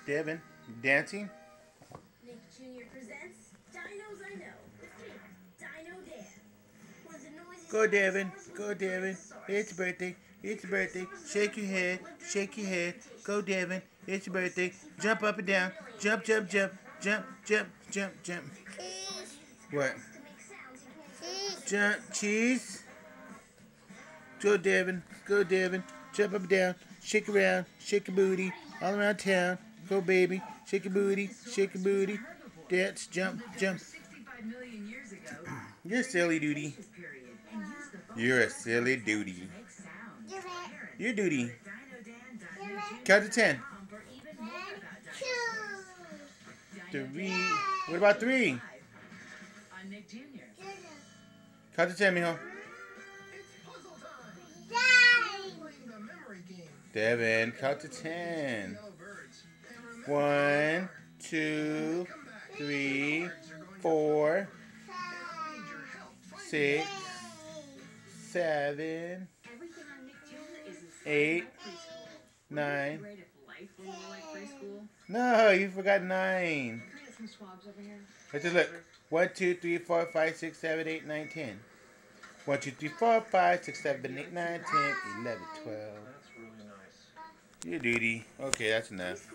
Devin, dancing? Nick Jr. presents Dinos I Know with me, Dino Dan. One of the noisiest Go, Devin. dinosaurs Go, was Devin. Brontosaurus. It's your birthday. It's your birthday. Shake your head. Shake your head. Go, Devin. It's your birthday. Jump up and down. Jump, jump, jump. Jump, jump, jump, jump. What? Jump, cheese. Go, Devin. Go, Devin. Jump up and down. Shake around. Shake your booty. All around town. Go, baby. Shake your booty. Shake your booty. Dance. Jump, jump. You're silly duty. You're a silly duty. You're duty. Count to 10. 3. What about 3? Count to 10, mijo. Devin, count to 10. 1, 2, 3, 4, 6, 7, 8, 9. No, you forgot 9. Let's just look. 1, 2, 3, 4, 5, 6, 7, 8, 9, 10. 1, 2, 3, 4, 5, 6, 7, 8, 9, 10, 11, 12. Your duty. Okay, that's enough.